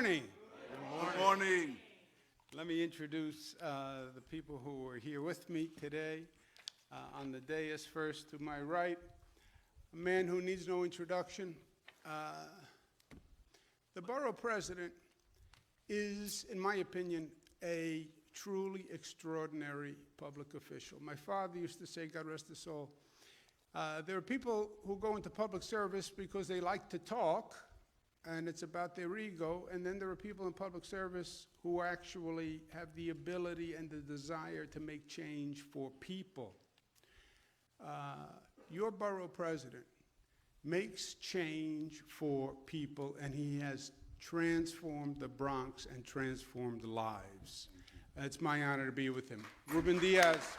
morning. Good morning. Let me introduce the people who are here with me today. On the dais, first to my right, a man who needs no introduction. The borough president is, in my opinion, a truly extraordinary public official. My father used to say, God rest his soul, there are people who go into public service because they like to talk, and it's about their ego, and then there are people in public service who actually have the ability and the desire to make change for people. Your borough president makes change for people, and he has transformed the Bronx and transformed lives. It's my honor to be with him. Ruben Diaz.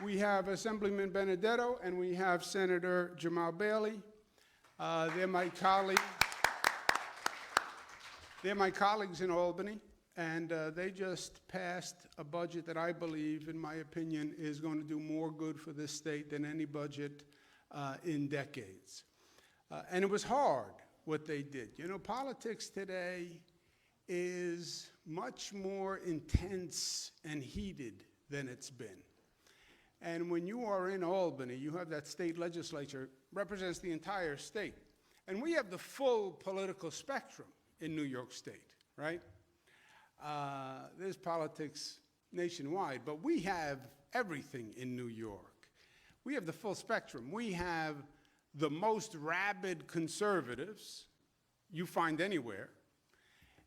We have Assemblyman Benedetto, and we have Senator Jamal Bailey. They're my colleagues. They're my colleagues in Albany, and they just passed a budget that I believe, in my opinion, is going to do more good for this state than any budget in decades. And it was hard what they did. You know, politics today is much more intense and heated than it's been. And when you are in Albany, you have that state legislature, represents the entire state. And we have the full political spectrum in New York State, right? There's politics nationwide, but we have everything in New York. We have the full spectrum. We have the most rabid conservatives you find anywhere,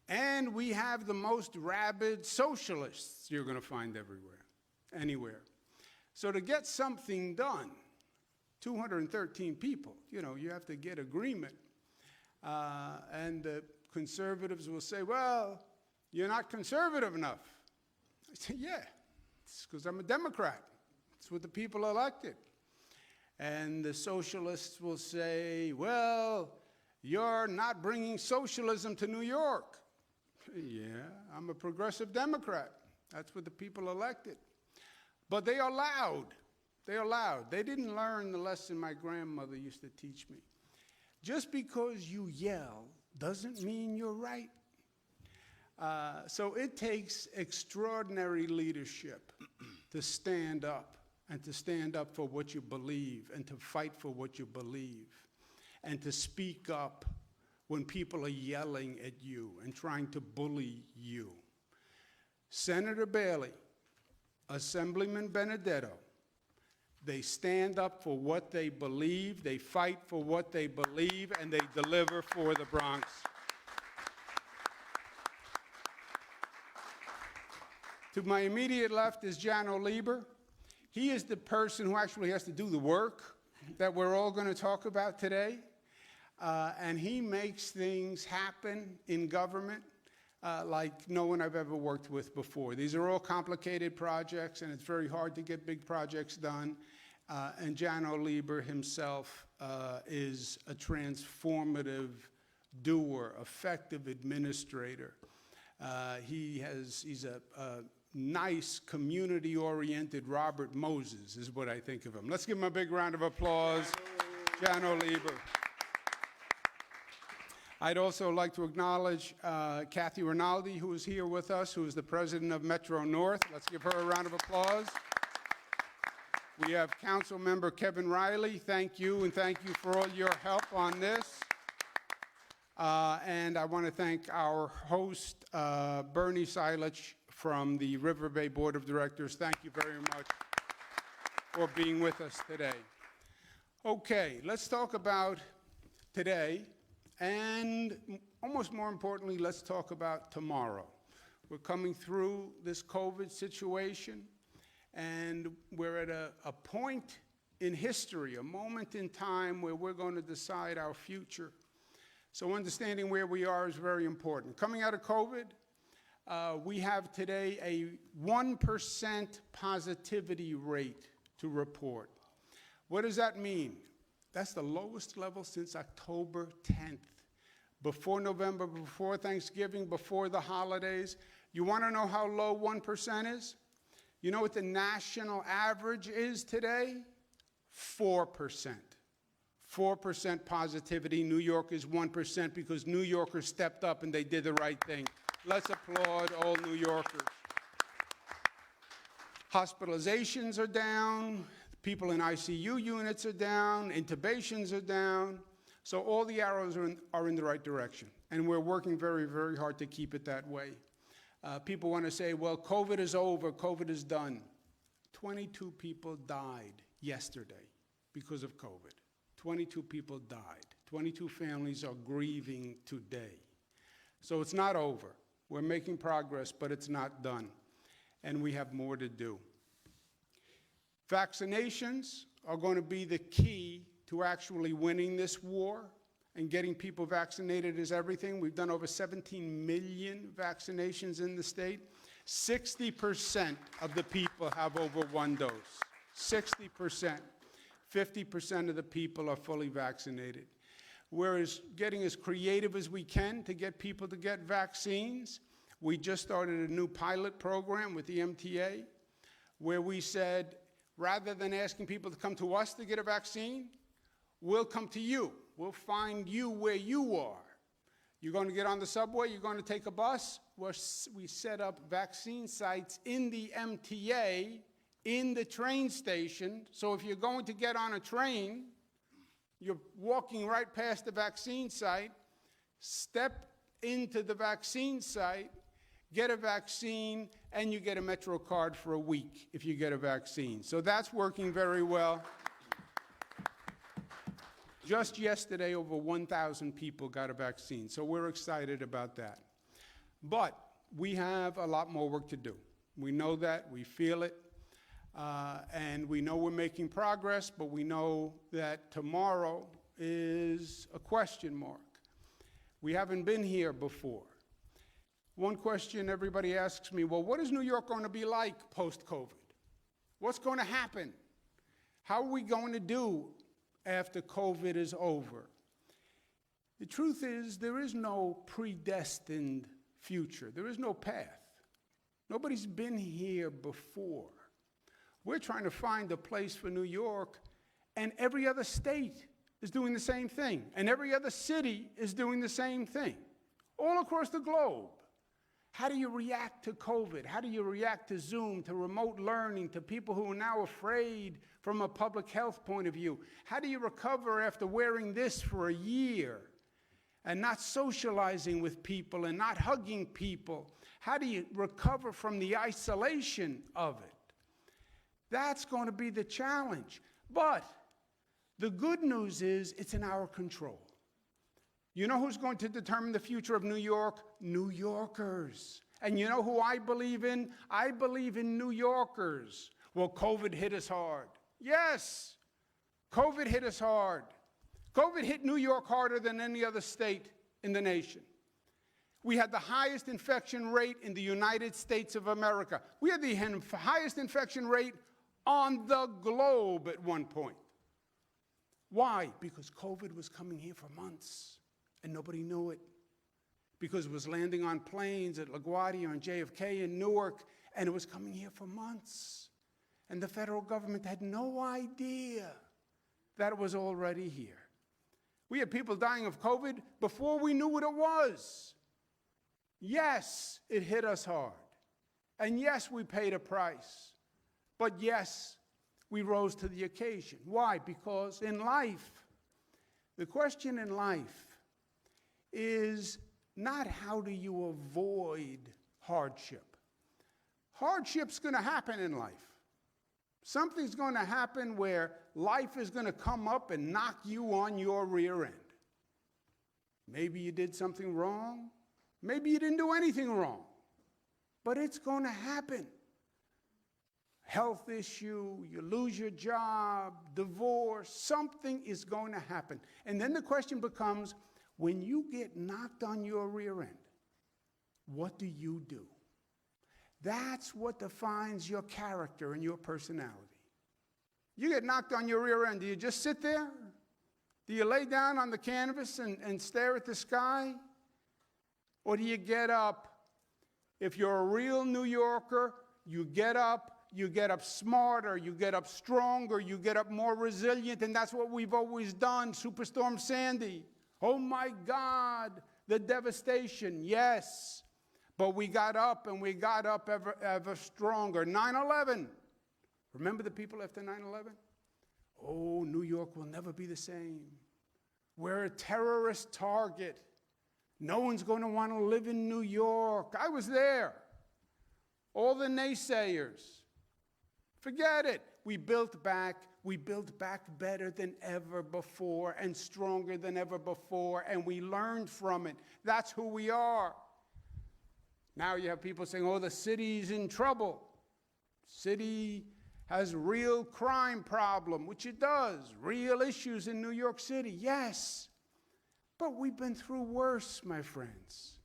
and we have the most rabid socialists you're going to find anywhere. So to get something done, 213 people, you know, you have to get agreement. And the conservatives will say, well, you're not conservative enough. I say, yeah, it's because I'm a Democrat. It's what the people elected. And the socialists will say, well, you're not bringing socialism to New York. Yeah, I'm a progressive Democrat. That's what the people elected. But they are loud. They are loud. They didn't learn the lesson my grandmother used to teach me. Just because you yell doesn't mean you're right. So it takes extraordinary leadership to stand up, and to stand up for what you believe, and to fight for what you believe, and to speak up when people are yelling at you and trying to bully you. Senator Bailey, Assemblyman Benedetto, they stand up for what they believe, they fight for what they believe, and they deliver for the Bronx. To my immediate left is Jano Lieber. He is the person who actually has to do the work that we're all going to talk about today. And he makes things happen in government like no one I've ever worked with before. These are all complicated projects, and it's very hard to get big projects done. And Jano Lieber himself is a transformative doer, effective administrator. He's a nice, community-oriented Robert Moses, is what I think of him. Let's give him a big round of applause, Jano Lieber. I'd also like to acknowledge Kathy Rinaldi, who is here with us, who is the president of Metro North. Let's give her a round of applause. We have Council Member Kevin Riley. Thank you, and thank you for all your help on this. And I want to thank our host, Bernie Silich, from the River Bay Board of Directors. Thank you very much for being with us today. Okay, let's talk about today. And almost more importantly, let's talk about tomorrow. We're coming through this COVID situation, and we're at a point in history, a moment in time where we're going to decide our future. So understanding where we are is very important. Coming out of COVID, we have today a 1% positivity rate to report. What does that mean? That's the lowest level since October 10th. Before November, before Thanksgiving, before the holidays. You want to know how low 1% is? You know what the national average is today? 4%. 4% positivity. New York is 1% because New Yorkers stepped up and they did the right thing. Let's applaud all New Yorkers. Hospitalizations are down. People in ICU units are down. Intubations are down. So all the arrows are in the right direction. And we're working very, very hard to keep it that way. People want to say, well, COVID is over, COVID is done. 22 people died yesterday because of COVID. 22 people died. 22 families are grieving today. So it's not over. We're making progress, but it's not done. And we have more to do. Vaccinations are going to be the key to actually winning this war, and getting people vaccinated is everything. We've done over 17 million vaccinations in the state. 60% of the people have over one dose. 60%. 50% of the people are fully vaccinated. We're getting as creative as we can to get people to get vaccines. We just started a new pilot program with the MTA where we said, rather than asking people to come to us to get a vaccine, we'll come to you. We'll find you where you are. You're going to get on the subway, you're going to take a bus. We set up vaccine sites in the MTA, in the train station. So if you're going to get on a train, you're walking right past the vaccine site, step into the vaccine site, get a vaccine, and you get a Metro card for a week if you get a vaccine. So that's working very well. Just yesterday, over 1,000 people got a vaccine, so we're excited about that. But we have a lot more work to do. We know that, we feel it, and we know we're making progress, but we know that tomorrow is a question mark. We haven't been here before. One question everybody asks me, well, what is New York going to be like post-COVID? What's going to happen? How are we going to do after COVID is over? The truth is, there is no predestined future. There is no path. Nobody's been here before. We're trying to find a place for New York, and every other state is doing the same thing, and every other city is doing the same thing, all across the globe. How do you react to COVID? How do you react to Zoom, to remote learning, to people who are now afraid from a public health point of view? How do you recover after wearing this for a year and not socializing with people and not hugging people? How do you recover from the isolation of it? That's going to be the challenge. But the good news is it's in our control. You know who's going to determine the future of New York? New Yorkers. And you know who I believe in? I believe in New Yorkers. Well, COVID hit us hard. Yes, COVID hit us hard. COVID hit New York harder than any other state in the nation. We had the highest infection rate in the United States of America. We had the highest infection rate on the globe at one point. Why? Because COVID was coming here for months. And nobody knew it, because it was landing on planes at LaGuardia and JFK in Newark, and it was coming here for months. And the federal government had no idea that it was already here. We had people dying of COVID before we knew what it was. Yes, it hit us hard. And yes, we paid a price. But yes, we rose to the occasion. Why? Because in life, the question in life is not how do you avoid hardship. Hardship's going to happen in life. Something's going to happen where life is going to come up and knock you on your rear end. Maybe you did something wrong. Maybe you didn't do anything wrong. But it's going to happen. Health issue, you lose your job, divorce, something is going to happen. And then the question becomes, when you get knocked on your rear end, what do you do? That's what defines your character and your personality. You get knocked on your rear end, do you just sit there? Do you lay down on the canvas and stare at the sky? Or do you get up? If you're a real New Yorker, you get up, smarter, you get up stronger, you get up more resilient, and that's what we've always done. Superstorm Sandy, oh my God, the devastation, yes. But we got up, and we got up ever stronger. 9/11, remember the people after 9/11? Oh, New York will never be the same. We're a terrorist target. No one's going to want to live in New York. I was there. All the naysayers, forget it. We built back better than ever before and stronger than ever before, and we learned from it. That's who we are. Now you have people saying, oh, the city's in trouble. City has real crime problem, which it does. Real issues in New York City, yes. But we've been through worse, my friends.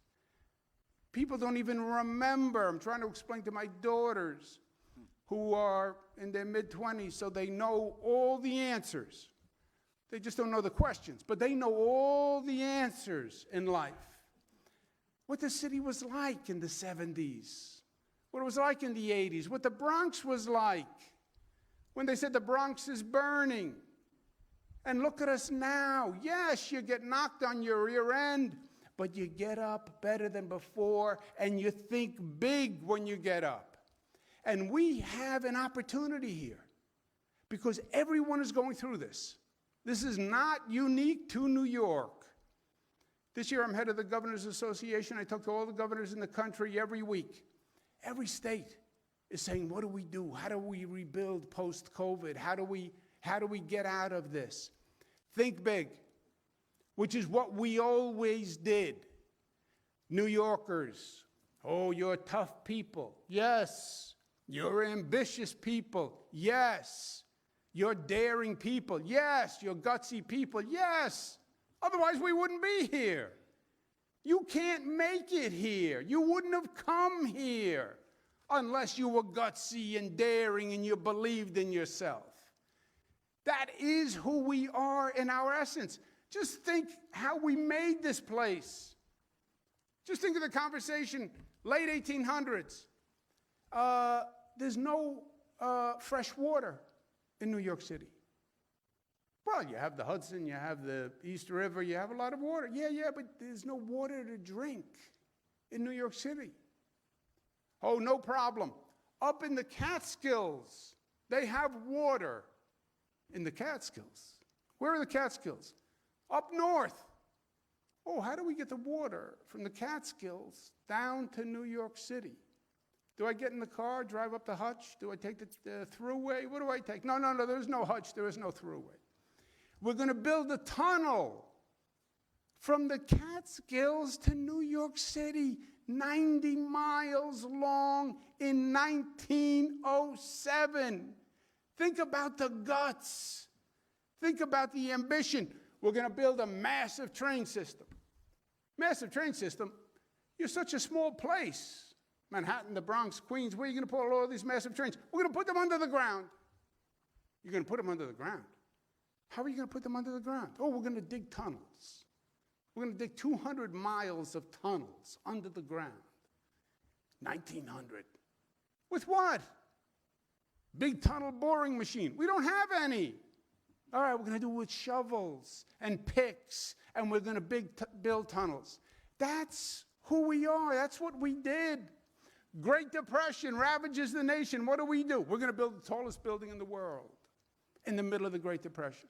People don't even remember. I'm trying to explain to my daughters who are in their mid-20s, so they know all the answers. They just don't know the questions, but they know all the answers in life. What the city was like in the 70s, what it was like in the 80s, what the Bronx was like when they said the Bronx is burning. And look at us now. Yes, you get knocked on your rear end, but you get up better than before, and you think big when you get up. And we have an opportunity here because everyone is going through this. This is not unique to New York. This year I'm head of the Governors Association. I talk to all the governors in the country every week. Every state is saying, what do we do? How do we rebuild post-COVID? How do we get out of this? Think big, which is what we always did. New Yorkers, oh, you're tough people. Yes. You're ambitious people. Yes. You're daring people. Yes. You're gutsy people. Yes. Otherwise, we wouldn't be here. You can't make it here. You wouldn't have come here unless you were gutsy and daring and you believed in yourself. That is who we are in our essence. Just think how we made this place. Just think of the conversation, late 1800s. There's no fresh water in New York City. Well, you have the Hudson, you have the East River, you have a lot of water. Yeah, but there's no water to drink in New York City. Oh, no problem. Up in the Catskills, they have water in the Catskills. Where are the Catskills? Up north. Oh, how do we get the water from the Catskills down to New York City? Do I get in the car, drive up the Hutch? Do I take the thruway? What do I take? No, there's no Hutch, there is no thruway. We're going to build a tunnel from the Catskills to New York City, 90 miles long in 1907. Think about the guts. Think about the ambition. We're going to build a massive train system. Massive train system? You're such a small place. Manhattan, the Bronx, Queens, where are you going to put all these massive trains? We're going to put them under the ground. You're going to put them under the ground. How are you going to put them under the ground? Oh, we're going to dig tunnels. We're going to dig 200 miles of tunnels under the ground. 1900. With what? Big tunnel boring machine. We don't have any. All right, we're going to do it with shovels and picks, and we're going to build tunnels. That's who we are. That's what we did. Great Depression ravages the nation. What do? We're going to build the tallest building in the world in the middle of the Great Depression.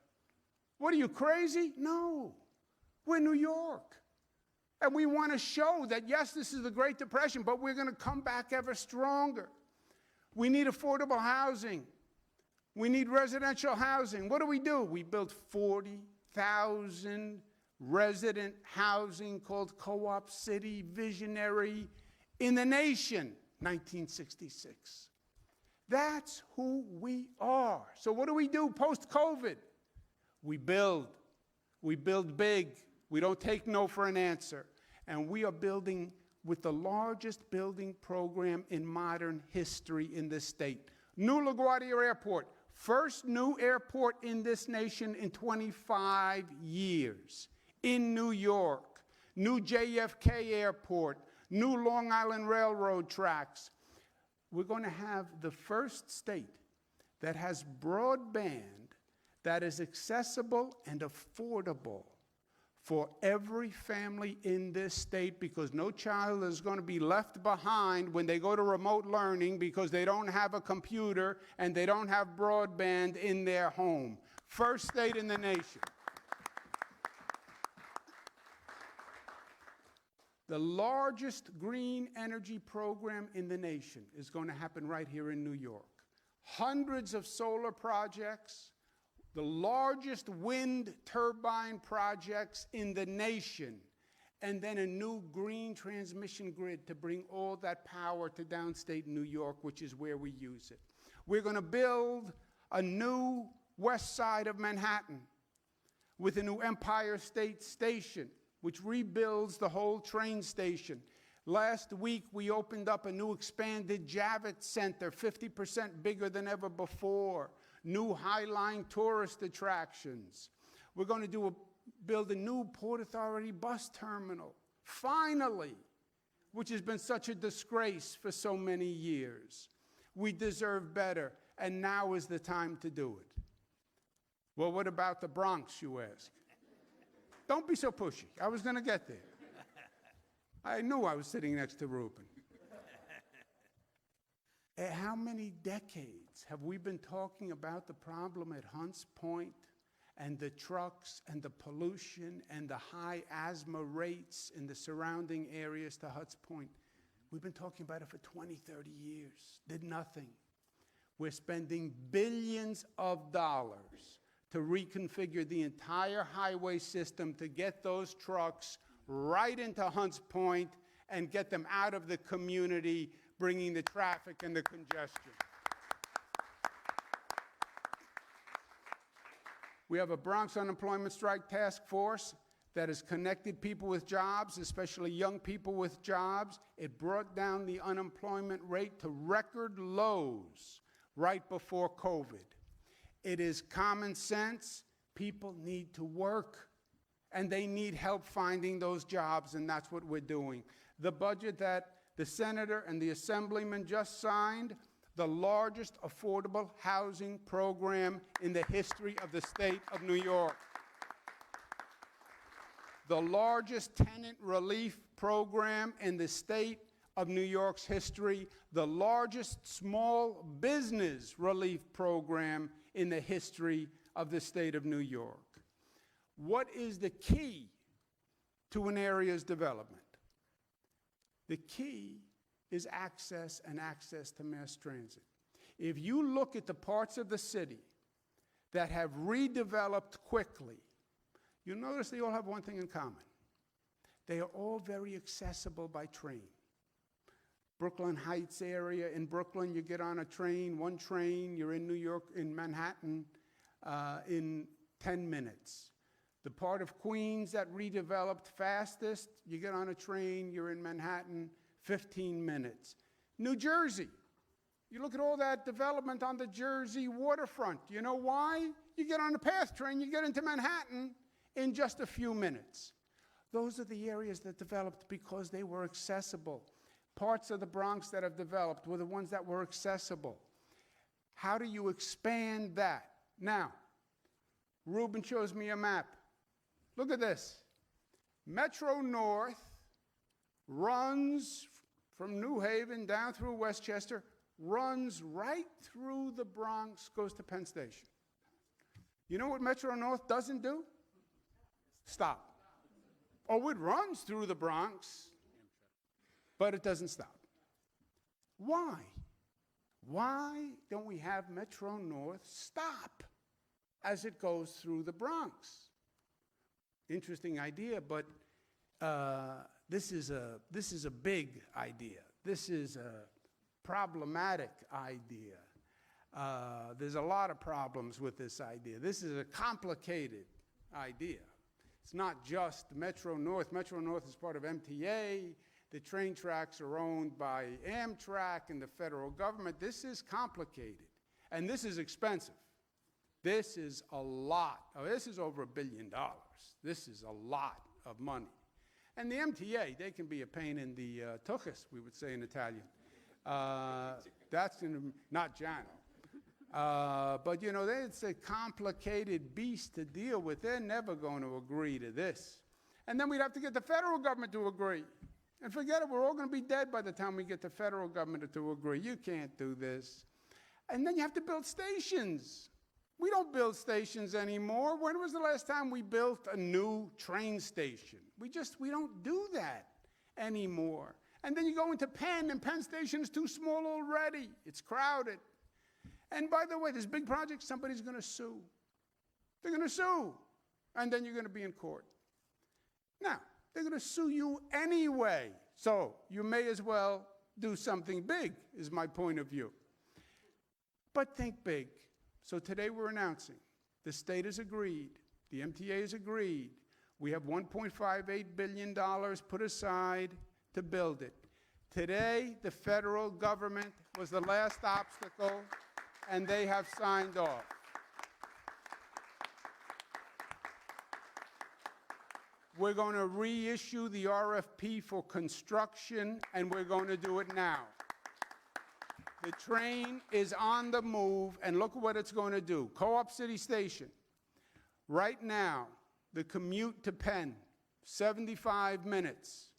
What are you, crazy? No. We're New York. And we want to show that, yes, this is the Great Depression, but we're going to come back ever stronger. We need affordable housing. We need residential housing. What do? We built 40,000 resident housing called Co-op City, visionary in the nation, 1966. That's who we are. So what do post-COVID? We build big. We don't take no for an answer. And we are building with the largest building program in modern history in this state. New LaGuardia Airport, first new airport in this nation in 25 years. In New York, new JFK Airport, new Long Island Railroad tracks, we're going to have the first state that has broadband that is accessible and affordable for every family in this state, because no child is going to be left behind when they go to remote learning because they don't have a computer and they don't have broadband in their home. First state in the nation. The largest green energy program in the nation is going to happen right here in New York. Hundreds of solar projects, the largest wind turbine projects in the nation, and then a new green transmission grid to bring all that power to downstate New York, which is where we use it. We're going to build a new west side of Manhattan with a new Empire State Station, which rebuilds the whole train station. Last week, we opened up a new expanded Javits Center, 50% bigger than ever before. New High-Line tourist attractions. We're going to build a new Port Authority bus terminal, finally, which has been such a disgrace for so many years. We deserve better, and now is the time to do it. Well, what about the Bronx, you ask? Don't be so pushy. I was going to get there. I knew I was sitting next to Ruben. How many decades have we been talking about the problem at Hunts Point and the trucks and the pollution and the high asthma rates in the surrounding areas to Hunts Point? We've been talking about it for 20, 30 years. Did nothing. We're spending billions of dollars to reconfigure the entire highway system to get those trucks right into Hunts Point and get them out of the community, bringing the traffic and the congestion. We have a Bronx Unemployment Strike Task Force that has connected people with jobs, especially young people with jobs. It brought down the unemployment rate to record lows right before COVID. It is common sense. People need to work, and they need help finding those jobs, and that's what we're doing. The budget that the senator and the assemblyman just signed, the largest affordable housing program in the history of the state of New York. The largest tenant relief program in the state of New York's history, the largest small business relief program in the history of the state of New York. What is the key to an area's development? The key is access, and access to mass transit. If you look at the parts of the city that have redeveloped quickly, you'll notice they all have one thing in common. They are all very accessible by train. Brooklyn Heights area, in Brooklyn, you get on a train, one train, you're in New York, in Manhattan, in 10 minutes. The part of Queens that redeveloped fastest, you get on a train, you're in Manhattan, 15 minutes. New Jersey, you look at all that development on the Jersey waterfront. You know why? You get on a PATH train, you get into Manhattan in just a few minutes. Those are the areas that developed because they were accessible. Parts of the Bronx that have developed were the ones that were accessible. How do you expand that? Now, Ruben shows me a map. Look at this. Metro North runs from New Haven down through Westchester, runs right through the Bronx, goes to Penn Station. You know what Metro North doesn't do? Stop. Oh, it runs through the Bronx, but it doesn't stop. Why? Why don't we have Metro North stop as it goes through the Bronx? Interesting idea, but this is a big idea. This is a problematic idea. There's a lot of problems with this idea. This is a complicated idea. It's not just Metro North. Metro North is part of MTA. The train tracks are owned by Amtrak and the federal government. This is complicated, and this is expensive. This is a lot. Oh, this is over $1 billion. This is a lot of money. And the MTA, they can be a pain in the tuchus, we would say in Italian. That's not Jano. But, you know, it's a complicated beast to deal with. They're never going to agree to this. And then we'd have to get the federal government to agree. And forget it, we're all going to be dead by the time we get the federal government to agree. You can't do this. And then you have to build stations. We don't build stations anymore. When was the last time we built a new train station? We don't do that anymore. And then you go into Penn, and Penn Station is too small already. It's crowded. And by the way, this big project, somebody's going to sue. They're going to sue. And then you're going to be in court. Now, they're going to sue you anyway. So you may as well do something big, is my point of view. But think big. So today we're announcing the state has agreed, the MTA has agreed. We have $1.58 billion put aside to build it. Today, the federal government was the last obstacle, and they have signed off. We're going to reissue the RFP for construction, and we're going to do it now. The train is on the move, and look at what it's going to do. Co-op City Station. Right now, the commute to Penn, 75 minutes.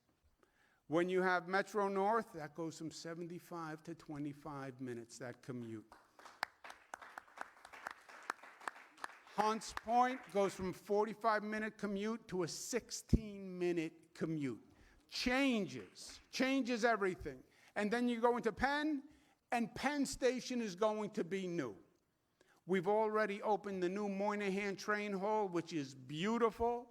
When you have Metro North, that goes from 75 to 25 minutes, that commute. Hunts Point goes from 45-minute commute to a 16-minute commute. Changes everything. And then you go into Penn, and Penn Station is going to be new. We've already opened the new Moynihan Train Hall, which is beautiful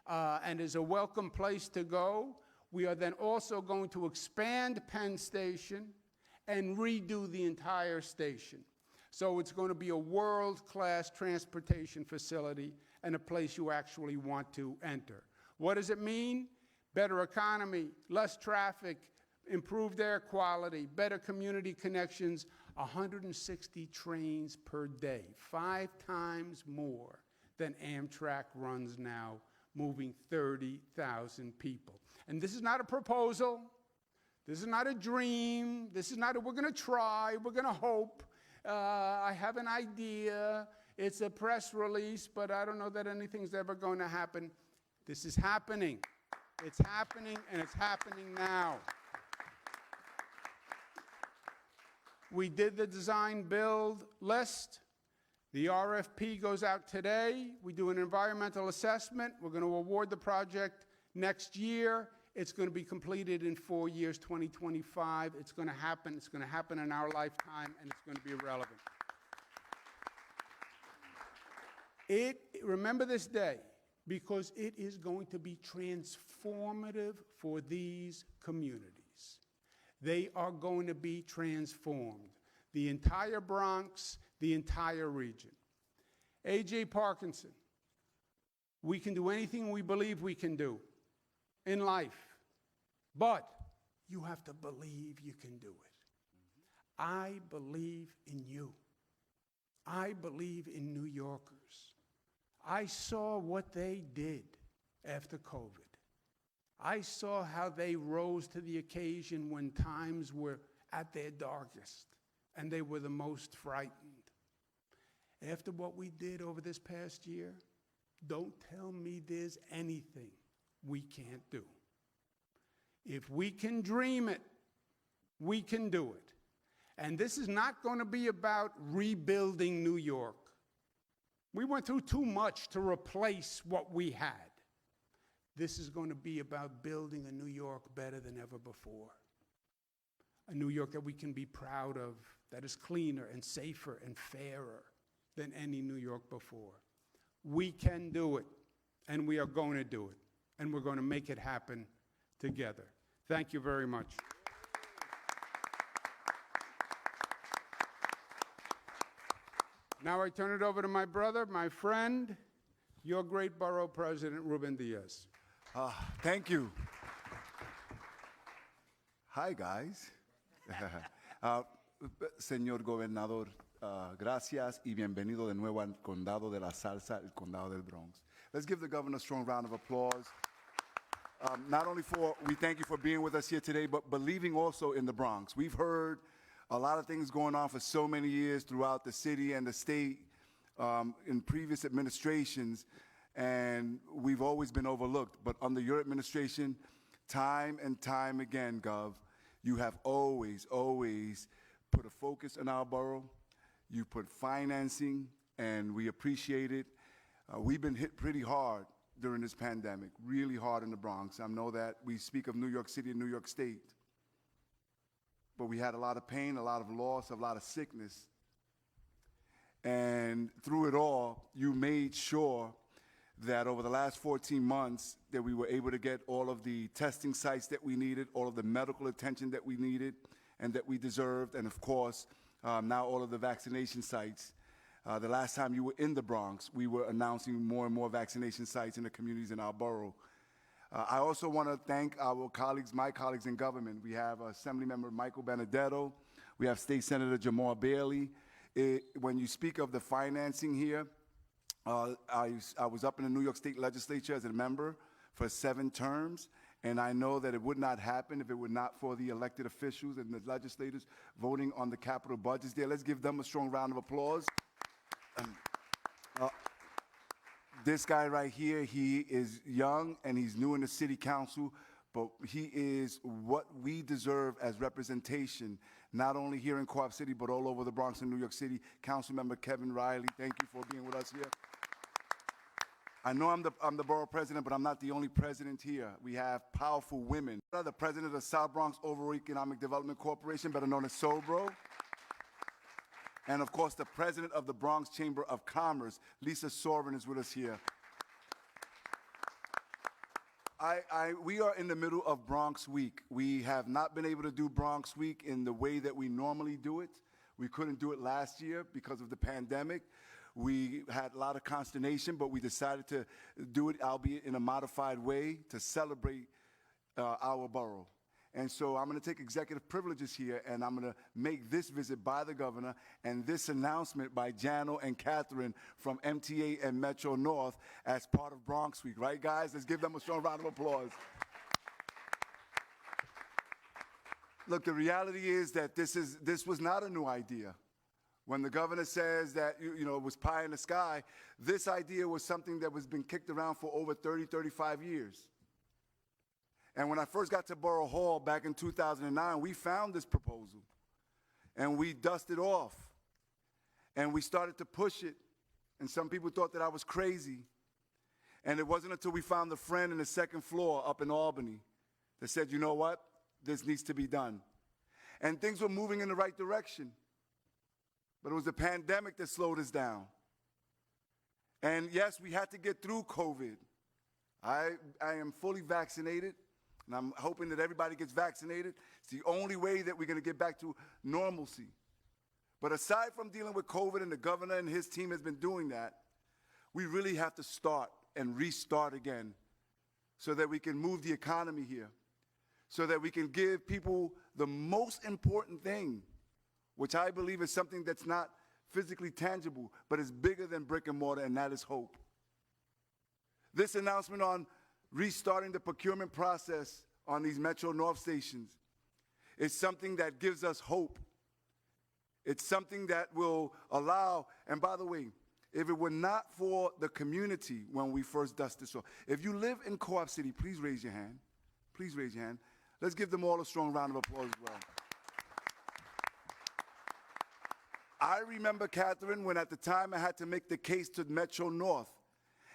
and is a welcome place to go. We are then also going to expand Penn Station and redo the entire station. So it's going to be a world-class transportation facility and a place you actually want to enter. What does it mean? Better economy, less traffic, improved air quality, better community connections, 160 trains per day, 5 times more than Amtrak runs now, moving 30,000 people. And this is not a proposal. This is not a dream. This is not a, we're going to try, we're going to hope. I have an idea. It's a press release, but I don't know that anything's ever going to happen. This is happening. It's happening, and it's happening now. We did the design build list. The RFP goes out today. We do an environmental assessment. We're going to award the project next year. It's going to be completed in 4 years, 2025. It's going to happen. It's going to happen in our lifetime, and it's going to be relevant. Remember this day, because it is going to be transformative for these communities. They are going to be transformed. The entire Bronx, the entire region. A.J. Parkinson, we can do anything we believe we can do in life, but you have to believe you can do it. I believe in you. I believe in New Yorkers. I saw what they did after COVID. I saw how they rose to the occasion when times were at their darkest and they were the most frightened. After what we did over this past year, don't tell me there's anything we can't do. If we can dream it, we can do it. And this is not going to be about rebuilding New York. We went through too much to replace what we had. This is going to be about building a New York better than ever before. A New York that we can be proud of, that is cleaner and safer and fairer than any New York before. We can do it, and we are going to do it, and we're going to make it happen together. Thank you very much. Now I turn it over to my brother, my friend, your great borough president, Ruben Diaz. Thank you. Hi, guys. Señor Gobernador, gracias y bienvenido de nuevo al Condado de la Salsa, el Condado del Bronx. Let's give the governor a strong round of applause. Not only we thank you for being with us here today, but believing also in the Bronx. We've heard a lot of things going on for so many years throughout the city and the state in previous administrations, and we've always been overlooked. But under your administration, time and time again, Gov, you have always put a focus on our borough. You put financing, and we appreciate it. We've been hit pretty hard during this pandemic, really hard in the Bronx. I know that we speak of New York City and New York State, but we had a lot of pain, a lot of loss, a lot of sickness. And through it all, you made sure that over the last 14 months that we were able to get all of the testing sites that we needed, all of the medical attention that we needed and that we deserved, and of course, now all of the vaccination sites. The last time you were in the Bronx, we were announcing more and more vaccination sites in the communities in our borough. I also want to thank our colleagues, my colleagues in government. We have Assemblymember Michael Benedetto. We have State Senator Jamar Bailey. When you speak of the financing here, I was up in the New York State Legislature as a member for 7 terms, and I know that it would not happen if it were not for the elected officials and the legislators voting on the capital budgets there. Let's give them a strong round of applause. This guy right here, he is young and he's new in the city council, but he is what we deserve as representation, not only here in Co-op City, but all over the Bronx and New York City. Councilmember Kevin Riley, thank you for being with us here. I know I'm the borough president, but I'm not the only president here. We have powerful women. The president of the South Bronx Overall Economic Development Corporation, better known as SOBRO. And of course, the president of the Bronx Chamber of Commerce, Lisa Sorin, is with us here. We are in the middle of Bronx Week. We have not been able to do Bronx Week in the way that we normally do it. We couldn't do it last year because of the pandemic. We had a lot of consternation, but we decided to do it, albeit in a modified way, to celebrate our borough. And so I'm going to take executive privileges here, and I'm going to make this visit by the governor and this announcement by Jano and Catherine from MTA and Metro North as part of Bronx Week. Right, guys? Let's give them a strong round of applause. Look, the reality is that this was not a new idea. When the governor says that, it was pie in the sky, this idea was something that was been kicked around for over 30, 35 years. And when I first got to Borough Hall back in 2009, we found this proposal, and we dusted off, and we started to push it, and some people thought that I was crazy. And it wasn't until we found a friend in the second floor up in Albany that said, you know what, this needs to be done. And things were moving in the right direction, but it was the pandemic that slowed us down. And yes, we had to get through COVID. I am fully vaccinated. And I'm hoping that everybody gets vaccinated. It's the only way that we're going to get back to normalcy. But aside from dealing with COVID, and the governor and his team has been doing that, we really have to start and restart again so that we can move the economy here, so that we can give people the most important thing, which I believe is something that's not physically tangible, but is bigger than brick and mortar, and that is hope. This announcement on restarting the procurement process on these Metro North stations is something that gives us hope. It's something that will allow, and by the way, if it were not for the community when we first dusted this off, if you live in Co-op City, please raise your hand. Please raise your hand. Let's give them all a strong round of applause as well. I remember, Catherine, when at the time I had to make the case to Metro North,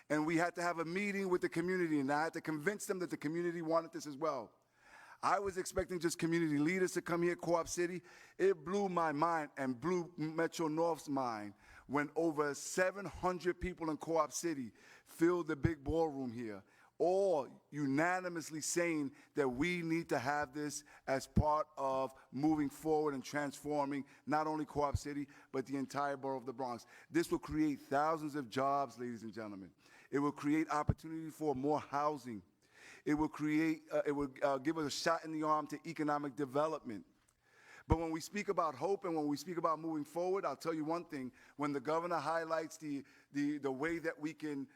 and we had to have a meeting with the community, and I had to convince them that the community wanted this as well. I was expecting just community leaders to come here at Co-op City. It blew my mind and blew Metro North's mind when over 700 people in Co-op City filled the big ballroom here, all unanimously saying that we need to have this as part of moving forward and transforming not only Co-op City, but the entire borough of the Bronx. This will create thousands of jobs, ladies and gentlemen. It will create opportunity for more housing. It will give us a shot in the arm to economic development. But when we speak about hope and when we speak about moving forward, I'll tell you one thing. When the governor highlights the way that we can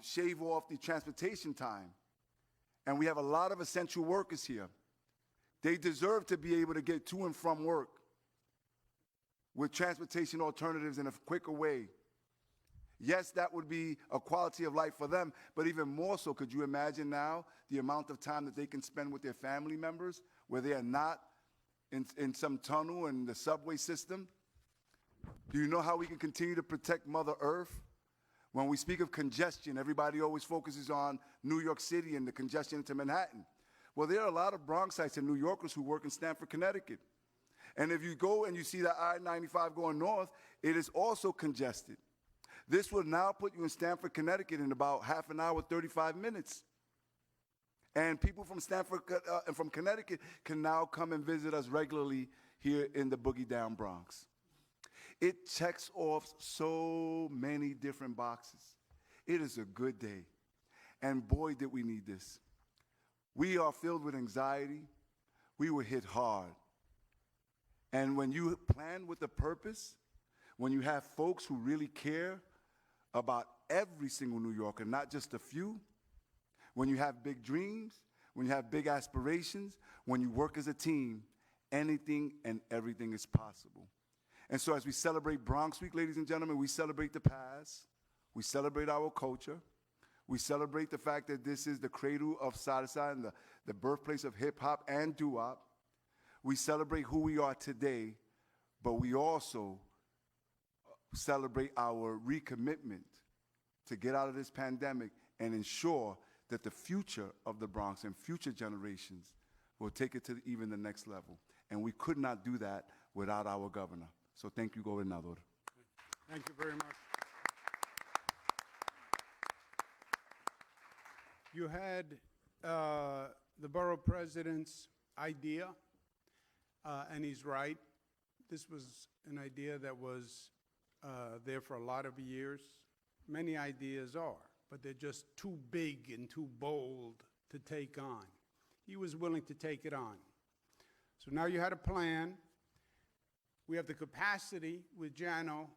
shave off the transportation time, and we have a lot of essential workers here, they deserve to be able to get to and from work. with transportation alternatives in a quicker way. Yes, that would be a quality of life for them, but even more so, could you imagine now the amount of time that they can spend with their family members where they are not in some tunnel in the subway system? Do you know how we can continue to protect Mother Earth? When we speak of congestion, everybody always focuses on New York City and the congestion into Manhattan. Well, there are a lot of Bronxites and New Yorkers who work in Stamford, Connecticut. And if you go and you see the I-95 going north, it is also congested. This will now put you in Stamford, Connecticut in about half an hour, 35 minutes. And people from Stamford and from Connecticut can now come and visit us regularly here in the Boogie Down Bronx. It checks off so many different boxes. It is a good day. And boy, did we need this. We are filled with anxiety. We were hit hard. And when you plan with a purpose, when you have folks who really care about every single New Yorker, not just a few, when you have big dreams, when you have big aspirations, when you work as a team, anything and everything is possible. And so as we celebrate Bronx Week, ladies and gentlemen, we celebrate the past, we celebrate our culture, we celebrate the fact that this is the cradle of salsa and the birthplace of hip-hop and doo-wop. We celebrate who we are today, but we also celebrate our recommitment to get out of this pandemic and ensure that the future of the Bronx and future generations will take it to even the next level. And we could not do that without our governor. So thank you, Gobernador. Thank you very much. You had the borough president's idea, and he's right. This was an idea that was there for a lot of years. Many ideas are, but they're just too big and too bold to take on. He was willing to take it on. So now you had a plan. We have the capacity with Jano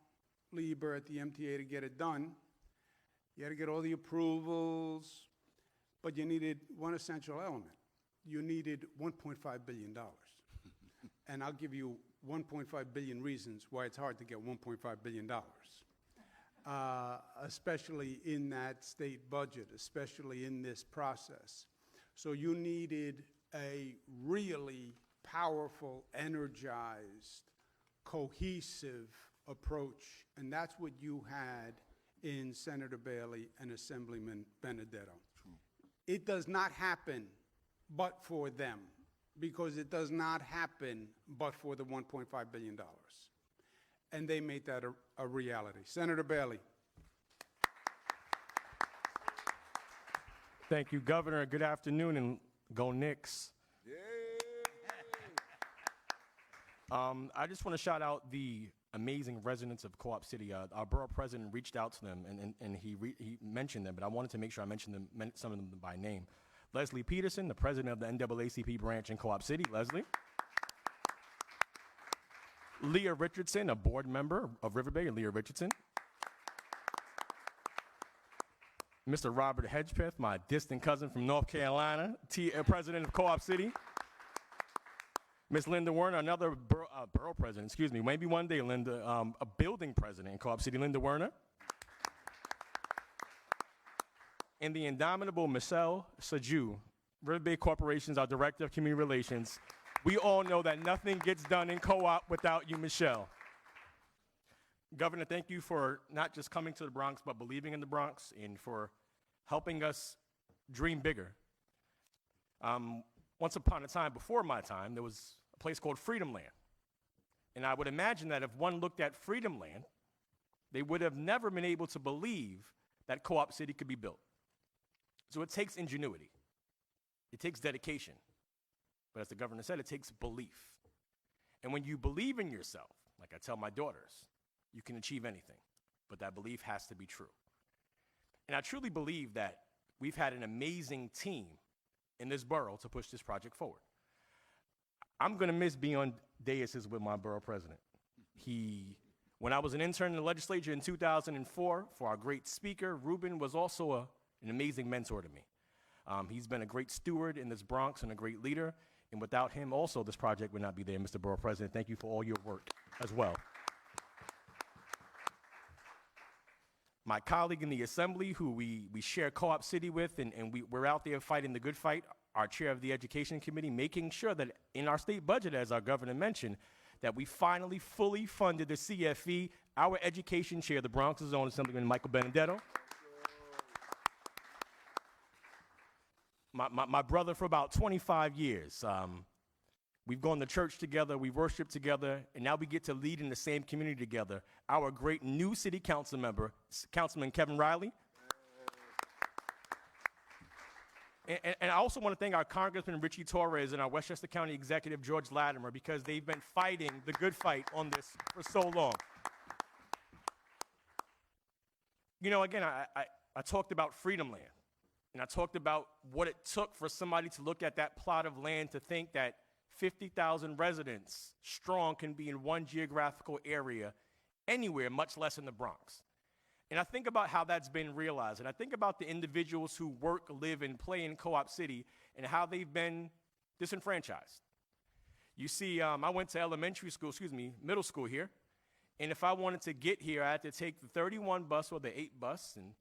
Lieber at the MTA to get it done. You had to get all the approvals, but you needed one essential element. You needed $1.5 billion. And I'll give you 1.5 billion reasons why it's hard to get $1.5 billion, especially in that state budget, especially in this process. So you needed a really powerful, energized, cohesive approach, and that's what you had in Senator Bailey and Assemblyman Benedetto. True. It does not happen but for them, because it does not happen but for the $1.5 billion. And they made that a reality. Senator Bailey. Thank you, Governor. Good afternoon, and go Knicks. I just want to shout out the amazing residents of Co-op City. Our borough president reached out to them, and he mentioned them, but I wanted to make sure I mentioned them, some of them by name. Leslie Peterson, the president of the NAACP branch in Co-op City. Leslie. Leah Richardson, a board member of River Bay. Leah Richardson. Mr. Robert Hedgepeth, my distant cousin from North Carolina, president of Co-op City. Ms. Linda Werner, another borough president, excuse me, maybe one day, Linda, a building president in Co-op City, Linda Werner. And the indomitable Michelle Sajou, River Bay Corporation's our director of community relations. We all know that nothing gets done in co-op without you, Michelle. Governor, thank you for not just coming to the Bronx, but believing in the Bronx and for helping us dream bigger. Once upon a time, before my time, there was a place called Freedom Land. And I would imagine that if one looked at Freedom Land, they would have never been able to believe that Co-op City could be built. So it takes ingenuity. It takes dedication. But as the governor said, it takes belief. And when you believe in yourself, like I tell my daughters, you can achieve anything. But that belief has to be true. And I truly believe that we've had an amazing team in this borough to push this project forward. I'm going to miss being on daises with my borough president. When I was an intern in the legislature in 2004, for our great speaker, Ruben was also an amazing mentor to me. He's been a great steward in this Bronx and a great leader. And without him, also, this project would not be there, Mr. Borough President. Thank you for all your work as well. my colleague in the assembly who we share Co-op City with, and we're out there fighting the good fight, our chair of the education committee, making sure that in our state budget, as our governor mentioned, that we finally fully funded the CFE, our education chair, the Bronx's own Assemblyman Michael Benedetto. My brother for about 25 years. We've gone to church together, we worship together, and now we get to lead in the same community together. Our great new city council member, Councilman Kevin Riley. And I also want to thank our Congressman Richie Torres and our Westchester County Executive George Latimer, because they've been fighting the good fight on this for so long. You know, again, I talked about Freedom Land, and I talked about what it took for somebody to look at that plot of land to think that 50,000 residents strong can be in one geographical area anywhere, much less in the Bronx. And I think about how that's been realized, and I think about the individuals who work, live, and play in Co-op City and how they've been disenfranchised. You see, I went to middle school here, and if I wanted to get here, I had to take the 31 bus or the 8 bus and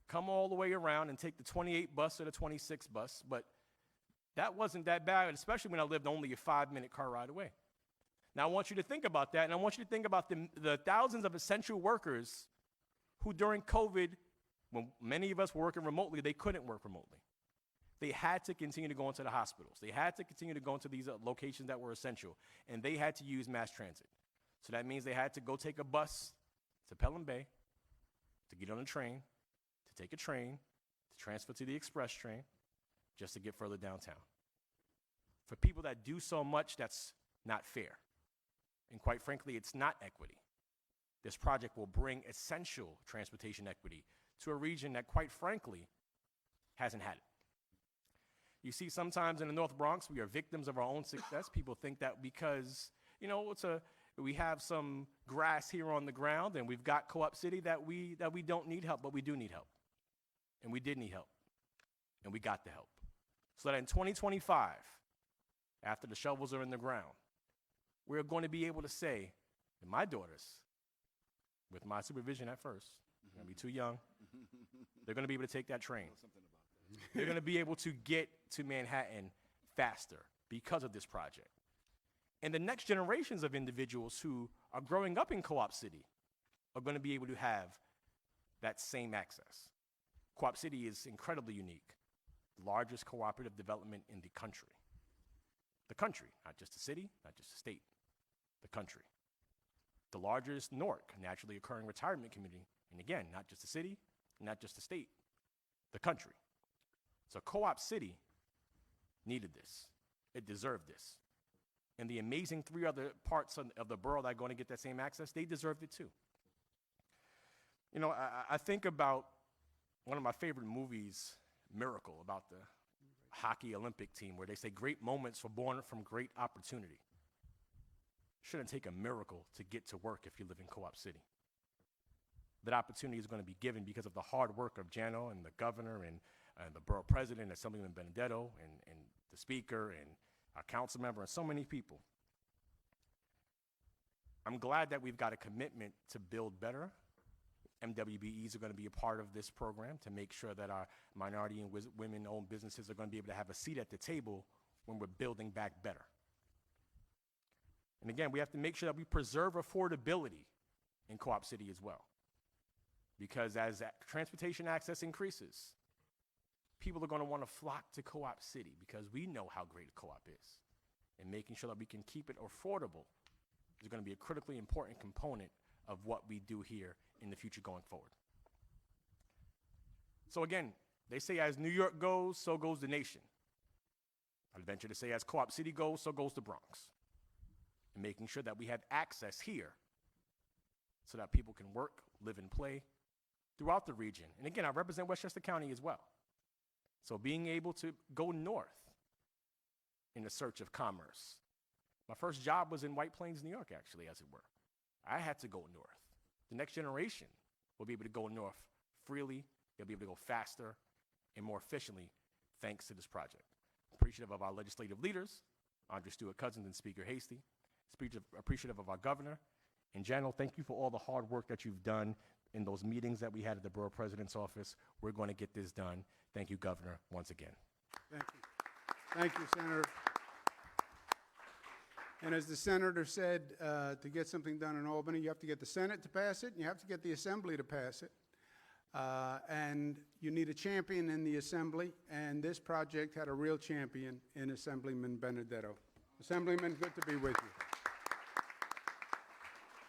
come all the way around and take the 28 bus or the 26 bus, but that wasn't that bad, especially when I lived only a 5-minute car ride away. Now, I want you to think about that, and I want you to think about the thousands of essential workers who during COVID, when many of us were working remotely, they couldn't work remotely. They had to continue to go into the hospitals. They had to continue to go into these locations that were essential, and they had to use mass transit. So that means they had to go take a bus to Pelham Bay, to get on a train, to take a train, to transfer to the express train, just to get further downtown. For people that do so much, that's not fair. And quite frankly, it's not equity. This project will bring essential transportation equity to a region that, quite frankly, hasn't had it. You see, sometimes in the North Bronx, we are victims of our own success. People think that because, you know, we have some grass here on the ground and we've got Co-op City that we don't need help, but we do need help. And we did need help. And we got the help. So that in 2025, after the shovels are in the ground, we're going to be able to say that my daughters, with my supervision at first, they're going to be too young, they're going to be able to take that train. They're going to be able to get to Manhattan faster because of this project. And the next generations of individuals who are growing up in Co-op City are going to be able to have that same access. Co-op City is incredibly unique. The largest cooperative development in the country. The country, not just the city, not just the state, the country. The largest NORC, naturally occurring retirement community, and again, not just the city, not just the state, the country. So Co-op City needed this. It deserved this. And the amazing 3 other parts of the borough that are going to get that same access, they deserved it too. You know, I think about one of my favorite movies, Miracle, about the hockey Olympic team, where they say great moments were born from great opportunity. Shouldn't take a miracle to get to work if you live in Co-op City. That opportunity is going to be given because of the hard work of Jano and the governor and the borough president, Assemblyman Benedetto, and the speaker and our council member and so many people. I'm glad that we've got a commitment to build better. MWBEs are going to be a part of this program to make sure that our minority and women-owned businesses are going to be able to have a seat at the table when we're building back better. And again, we have to make sure that we preserve affordability in Co-op City as well. Because as transportation access increases, people are going to want to flock to Co-op City because we know how great a co-op is. And making sure that we can keep it affordable is going to be a critically important component of what we do here in the future going forward. So again, they say as New York goes, so goes the nation. I'd venture to say as Co-op City goes, so goes the Bronx. And making sure that we have access here so that people can work, live, and play throughout the region. And again, I represent Westchester County as well. So being able to go north in the search of commerce. My first job was in White Plains, New York, actually, as it were. I had to go north. The next generation will be able to go north freely. They'll be able to go faster and more efficiently thanks to this project. Appreciative of our legislative leaders, Andre Stewart Cousins and Speaker Hasty. Appreciative of our governor. And Jano, thank you for all the hard work that you've done in those meetings that we had at the Borough President's office. We're going to get this done. Thank you, Governor, once again. Thank you. Thank you, Senator. And as the senator said, to get something done in Albany, you have to get the Senate to pass it, and you have to get the Assembly to pass it. And you need a champion in the Assembly, and this project had a real champion in Assemblyman Benedetto. Assemblyman, good to be with you.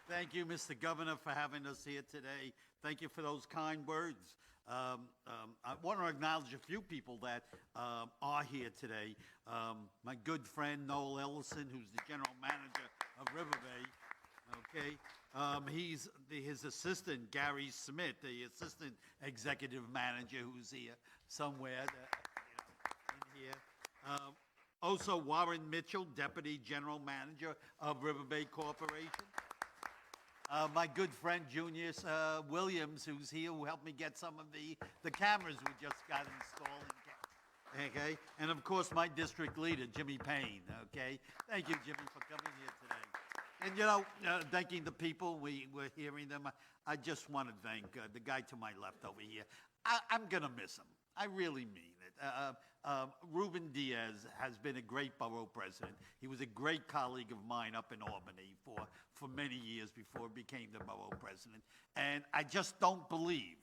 Thank you, Mr. Governor, for having us here today. Thank you for those kind words. I want to acknowledge a few people that are here today. My good friend, Noel Ellison, who's the general manager of River Bay. Okay. His assistant, Gary Smith, the assistant executive manager, who's here somewhere in here. Also, Warren Mitchell, deputy general manager of River Bay Corporation. My good friend Junius Williams, who's here, who helped me get some of the cameras we just got installed. Okay, and of course my district leader, Jimmy Payne. Okay, thank you, Jimmy, for coming here today. And you know, thanking the people, we're hearing them. I just want to thank the guy to my left over here. I'm gonna miss him. I really mean it. Ruben Diaz has been a great borough president. He was a great colleague of mine up in Albany for many years before he became the borough president. And I just don't believe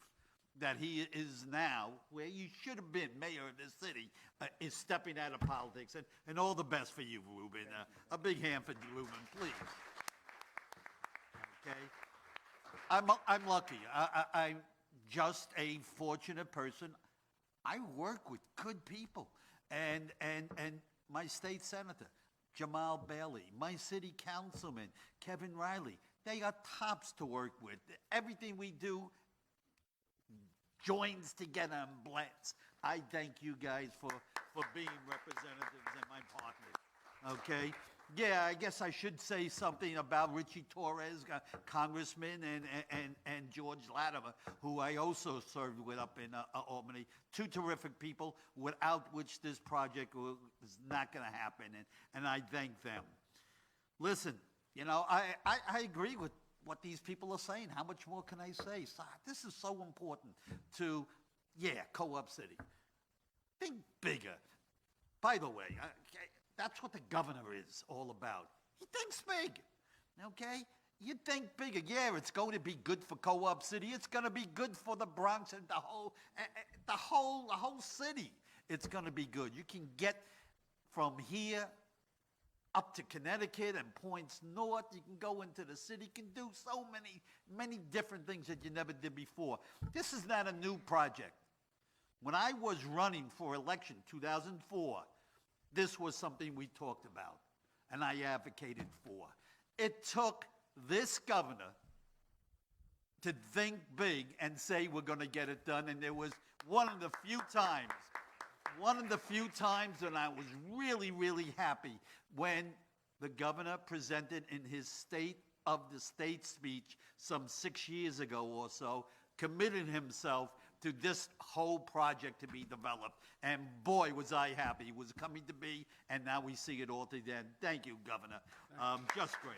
that he is now, where you should have been mayor of this city, is stepping out of politics. And all the best for you, Ruben. A big hand for Ruben, please. Okay? I'm lucky. I'm just a fortunate person. I work with good people. And my state senator, Jamal Bailey, my city councilman, Kevin Riley, they are tops to work with. Everything we do joins together and blends. I thank you guys for being representatives and my partners. Okay? Yeah, I guess I should say something about Richie Torres, Congressman, and George Latimer, who I also served with up in Albany. Two terrific people without which this project is not going to happen, and I thank them. Listen, you know, I agree with what these people are saying. How much more can I say? So, this is so important to, Co-op City. Think bigger. By the way, that's what the governor is all about. He thinks big, okay? You think bigger. Yeah, it's going to be good for Co-op City. It's going to be good for the Bronx and the whole city. It's going to be good. You can get from here up to Connecticut and points north. You can go into the city. You can do so many different things that you never did before. This is not a new project. When I was running for election, 2004, this was something we talked about and I advocated for. It took this governor to think big and say we're going to get it done, and there was one of the few times when I was really, really happy when the governor presented in his State of the State speech some 6 years ago or so, committed himself to this whole project to be developed. And boy, was I happy. It was coming to be, and now we see it all together. Thank you, Governor. Just great.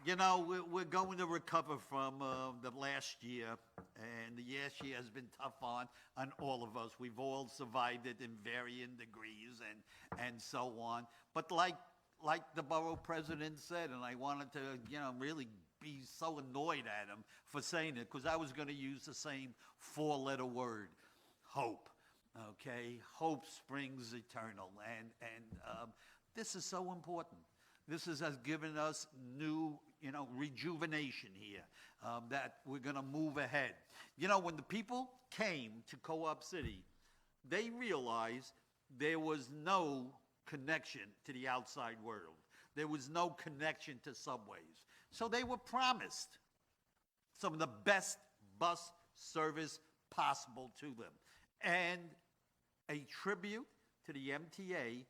You know, we're going to recover from the last year, and the last year has been tough on all of us. We've all survived it in varying degrees and so on. But like the borough president said, and I wanted to, really be so annoyed at him for saying it, because I was going to use the same four-letter word, hope. Okay, hope springs eternal, and this is so important. This has given us new, rejuvenation here, that we're going to move ahead. When the people came to Co-op City, they realized there was no connection to the outside world. There was no connection to subways. So they were promised some of the best bus service possible to them. And a tribute to the MTA,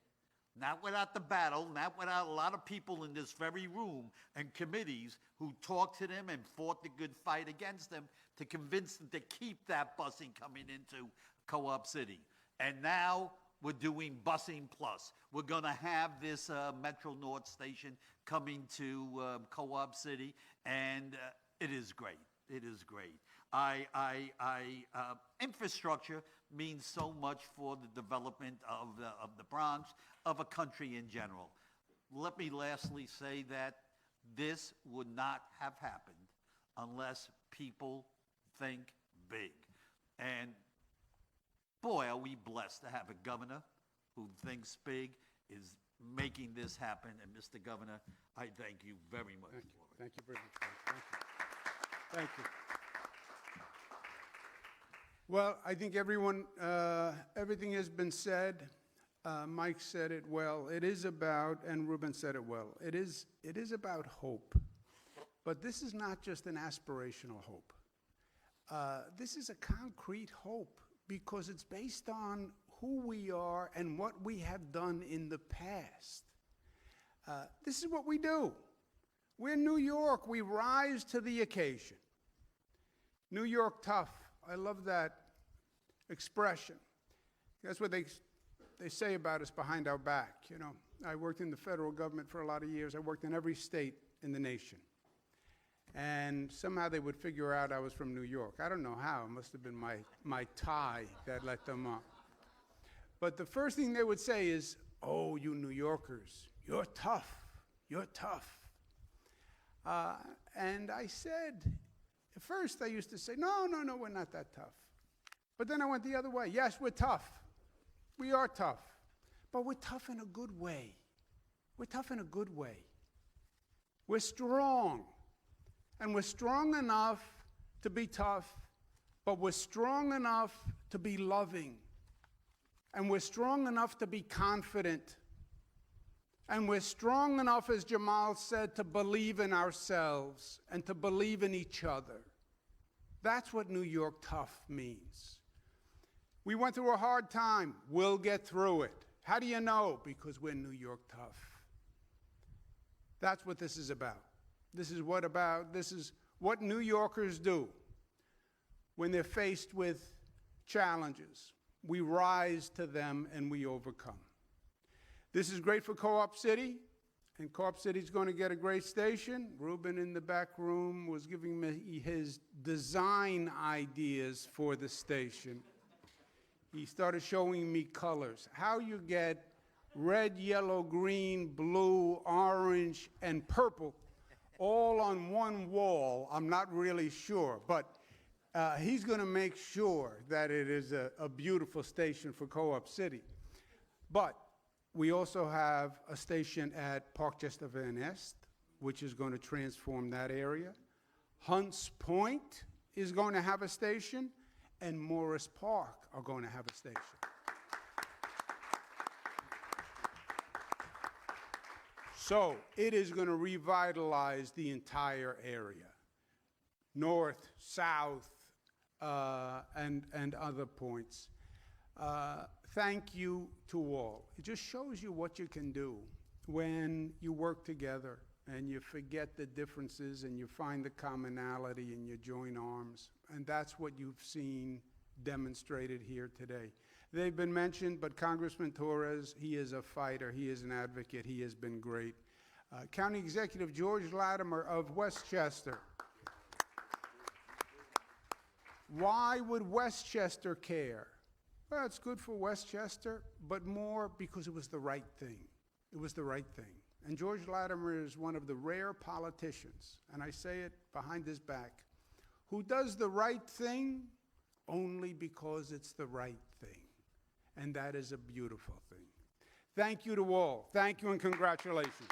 not without the battle, not without a lot of people in this very room and committees who talked to them and fought the good fight against them to convince them to keep that busing coming into Co-op City. And now we're doing Busing Plus. We're going to have this Metro North station coming to Co-op City, and It is great. It is great. Infrastructure means so much for the development of the Bronx, of a country in general. Let me lastly say that this would not have happened unless people think big. And boy, are we blessed to have a governor who thinks big, is making this happen. And Mr. Governor, I thank you very much for it. Thank you very much. Thank you. Thank you. Well, I think everything has been said. Mike said it well. It is about, and Ruben said it well, it is about hope. But this is not just an aspirational hope. This is a concrete hope because it's based on who we are and what we have done in the past. This is what we do. We're New York. We rise to the occasion. New York tough. I love that expression. That's what they say about us behind our back. You know, I worked in the federal government for a lot of years. I worked in every state in the nation. And somehow they would figure out I was from New York. I don't know how. It must have been my tie that let them up. But the first thing they would say is, oh, you New Yorkers, you're tough. You're tough. And I said, at first I used to say, no, we're not that tough. But then I went the other way. Yes, we're tough. We are tough. But we're tough in a good way. We're tough in a good way. We're strong. And we're strong enough to be tough, but we're strong enough to be loving. And we're strong enough to be confident. And we're strong enough, as Jamal said, to believe in ourselves and to believe in each other. That's what New York tough means. We went through a hard time. We'll get through it. How do you know? Because we're New York tough. That's what this is about. This is what New Yorkers do when they're faced with challenges. We rise to them and we overcome. This is great for Co-op City, and Co-op City's going to get a great station. Ruben in the back room was giving me his design ideas for the station. He started showing me colors, how you get red, yellow, green, blue, orange, and purple all on one wall. I'm not really sure, but he's going to make sure that it is a beautiful station for Co-op City. But we also have a station at Park Chester Van Nest, which is going to transform that area. Hunts Point is going to have a station, and Morris Park are going to have a station. So it is going to revitalize the entire area, north, south, and other points. Thank you to all. It just shows you what you can do when you work together and you forget the differences and you find the commonality and you join arms. And that's what you've seen demonstrated here today. They've been mentioned, but Congressman Torres, he is a fighter, he is an advocate, he has been great. County Executive George Latimer of Westchester. Why would Westchester care? Well, it's good for Westchester, but more because it was the right thing. It was the right thing. And George Latimer is one of the rare politicians, and I say it behind his back, who does the right thing only because it's the right thing. And that is a beautiful thing. Thank you to all. Thank you and congratulations.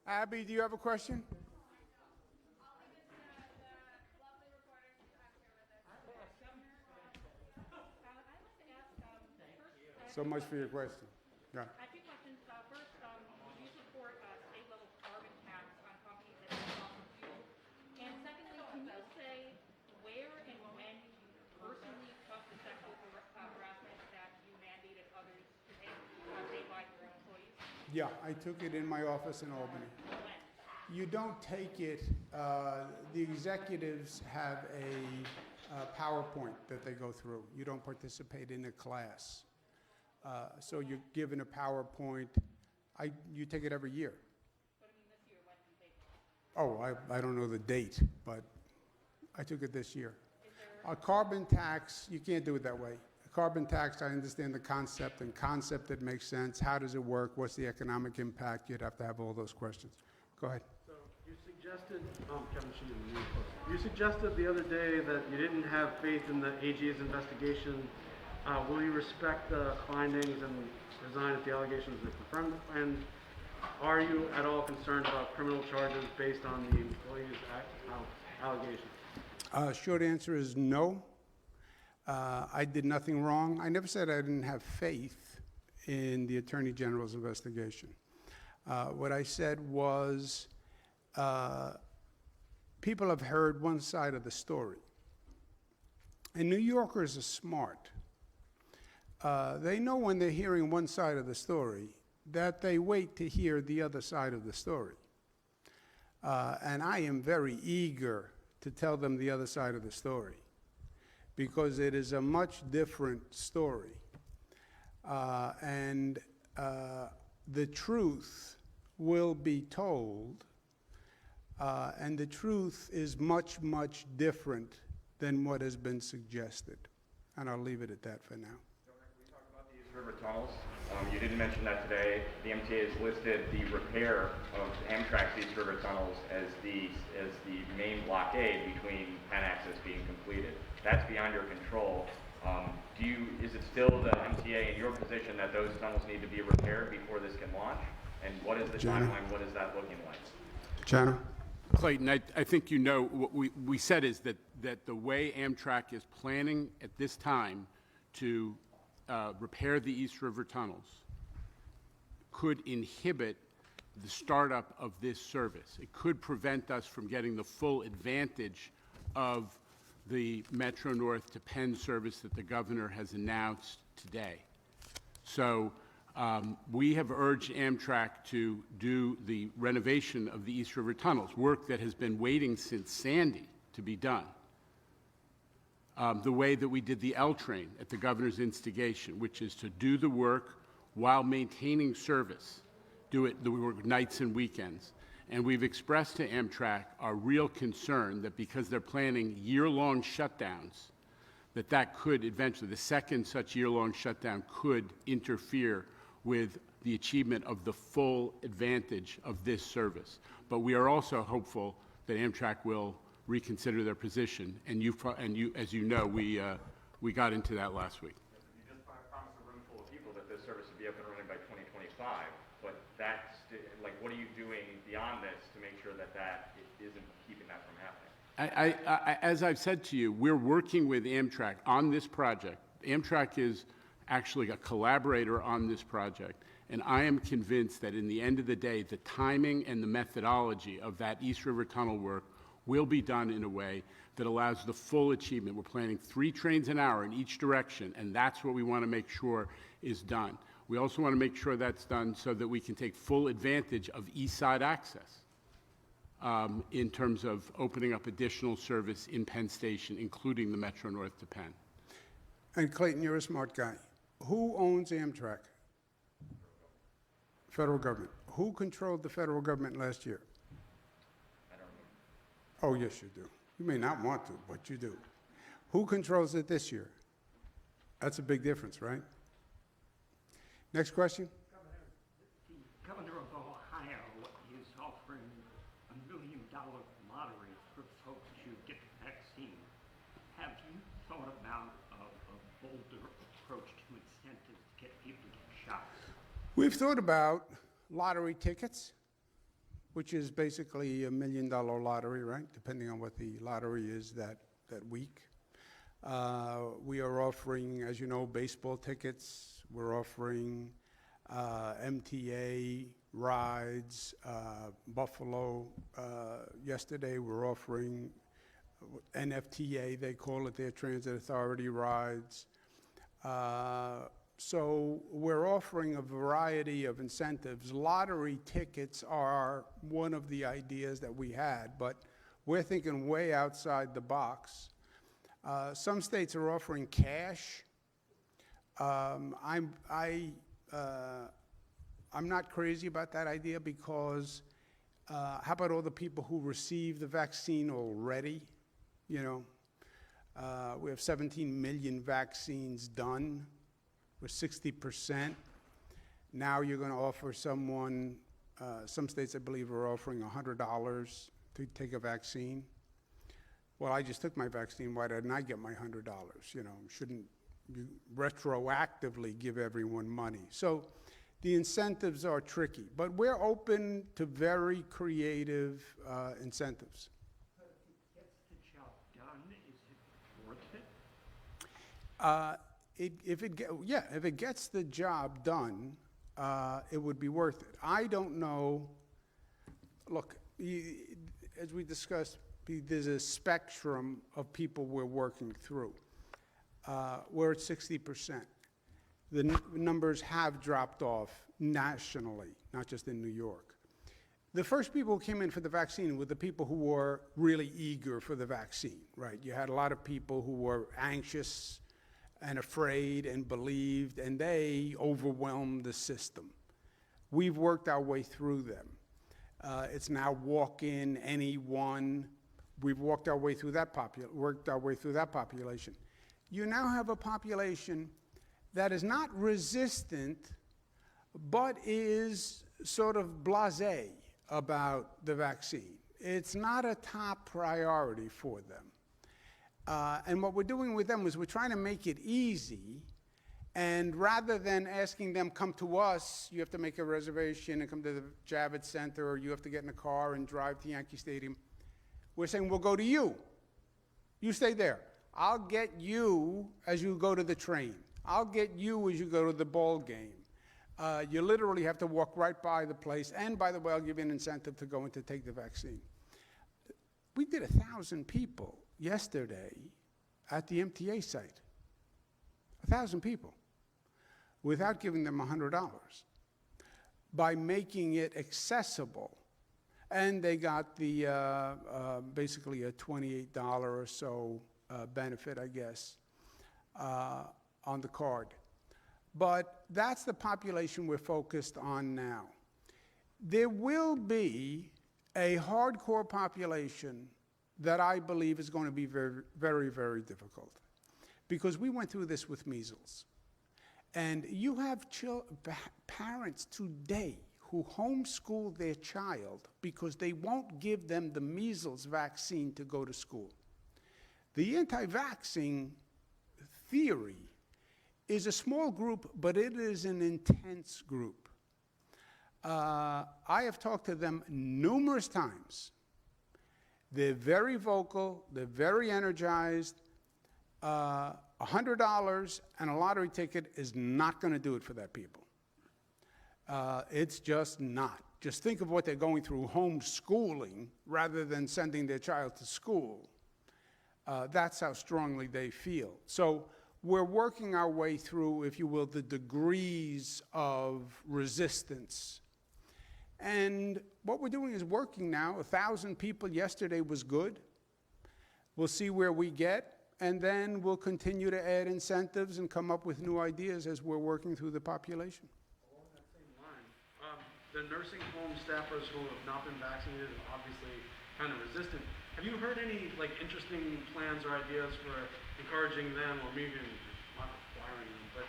Abby, do you have a question? So much for your question. Yeah. I have two questions. First, do you support state-level carbon tax on companies that use fossil fuel? And secondly, can you say where and when you personally took the sexual harassment that you mandated others to take paid by your own employees? Yeah, I took it in my office in Albany. When? You don't take it, the executives have a PowerPoint that they go through. You don't participate in a class. So you're given a PowerPoint. You take it every year. But I mean this year, when did you take it? Oh, I don't know the date, but I took it this year. A carbon tax, you can't do it that way. A carbon tax, I understand the concept, and concept that makes sense. How does it work? What's the economic impact? You'd have to have all those questions. Go ahead. So you suggested, Kevin Sheehan, you suggested the other day that you didn't have faith in the AG's investigation. Will you respect the findings and resign if the allegations are confirmed? And are you at all concerned about criminal charges based on the employee's allegations? Short answer is no. I did nothing wrong. I never said I didn't have faith in the Attorney General's investigation. What I said was people have heard one side of the story. And New Yorkers are smart. They know when they're hearing one side of the story that they wait to hear the other side of the story. And I am very eager to tell them the other side of the story because it is a much different story. And the truth will be told, and the truth is much, much different than what has been suggested. And I'll leave it at that for now. We talked about the East River tunnels. You didn't mention that today. The MTA has listed the repair of Amtrak's East River tunnels as the main blockade between Penn Access being completed. That's beyond your control. Is it still the MTA in your position that those tunnels need to be repaired before this can launch? And what is the timeline? What is that looking like? Jana? Clayton, I think you know what we said is that the way Amtrak is planning at this time to repair the East River tunnels could inhibit the startup of this service. It could prevent us from getting the full advantage of the Metro North to Penn service that the governor has announced today. So we have urged Amtrak to do the renovation of the East River tunnels, work that has been waiting since Sandy to be done. The way that we did the L train at the governor's instigation, which is to do the work while maintaining service, do the work nights and weekends. And we've expressed to Amtrak our real concern that because they're planning year-long shutdowns, that could eventually, the second such year-long shutdown could interfere with the achievement of the full advantage of this service. But we are also hopeful that Amtrak will reconsider their position, and as you know, we got into that last week. You just promised a room full of people that this service would be up and running by 2025, but that's, like, what are you doing beyond this to make sure that isn't keeping that from happening? As I've said to you, we're working with Amtrak on this project. Amtrak is actually a collaborator on this project, and I am convinced that in the end of the day, the timing and the methodology of that East River Tunnel work will be done in a way that allows the full achievement. We're planning 3 trains an hour in each direction, and that's what we want to make sure is done. We also want to make sure that's done so that we can take full advantage of East Side access in terms of opening up additional service in Penn Station, including the Metro North to Penn. And Clayton, you're a smart guy. Who owns Amtrak? Federal government. Who controlled the federal government last year? I don't know. Oh, yes, you do. You may not want to, but you do. Who controls it this year? That's a big difference, right? Next question. The governor of Ohio is offering $1 million lottery for folks to get the vaccine. Have you thought about a bolder approach to incentives to get people to get shots? We've thought about lottery tickets. which is basically $1 million lottery, right? Depending on what the lottery is that week. We are offering, as you know, baseball tickets. We're offering MTA rides, Buffalo. Yesterday, we're offering NFTA, they call it, their Transit Authority rides. So we're offering a variety of incentives. Lottery tickets are one of the ideas that we had, but we're thinking way outside the box. Some states are offering cash. I'm not crazy about that idea because how about all the people who received the vaccine already? You know, we have 17 million vaccines done. We're 60%. Now you're going to offer someone, some states I believe are offering $100 to take a vaccine. Well, I just took my vaccine. Why didn't I get my $100? You know, shouldn't you retroactively give everyone money? So the incentives are tricky, but we're open to very creative incentives. But if it gets the job done, is it worth it? If it gets the job done, it would be worth it. I don't know. Look, as we discussed, there's a spectrum of people we're working through. We're at 60%. The numbers have dropped off nationally, not just in New York. The first people who came in for the vaccine were the people who were really eager for the vaccine, right? You had a lot of people who were anxious and afraid and believed, and they overwhelmed the system. We've worked our way through them. It's now walk in, anyone. We've worked our way through that population. You now have a population that is not resistant, but is sort of blasé about the vaccine. It's not a top priority for them. And what we're doing with them is we're trying to make it easy, and rather than asking them, come to us, you have to make a reservation and come to the Javits Center, or you have to get in a car and drive to Yankee Stadium, we're saying, we'll go to you. You stay there. I'll get you as you go to the train. I'll get you as you go to the ball game. You literally have to walk right by the place, and by the way, I'll give you an incentive to go and to take the vaccine. We did 1,000 people yesterday at the MTA site. 1,000 people without giving them $100 by making it accessible. And they got the basically a $28 or so benefit, I guess, on the card. But that's the population we're focused on now. There will be a hardcore population that I believe is going to be very, very, very difficult. Because we went through this with measles. And you have parents today who homeschool their child because they won't give them the measles vaccine to go to school. The anti-vaxxing theory is a small group, but it is an intense group. I have talked to them numerous times. They're very vocal, they're very energized. $100 and a lottery ticket is not going to do it for that people. It's just not. Just think of what they're going through homeschooling rather than sending their child to school. That's how strongly they feel. So we're working our way through, if you will, the degrees of resistance. And what we're doing is working now. 1,000 people yesterday was good. We'll see where we get, and then we'll continue to add incentives and come up with new ideas as we're working through the population. Along that same line, the nursing home staffers who have not been vaccinated are obviously kind of resistant. Have you heard any interesting plans or ideas for encouraging them, or maybe not requiring them, but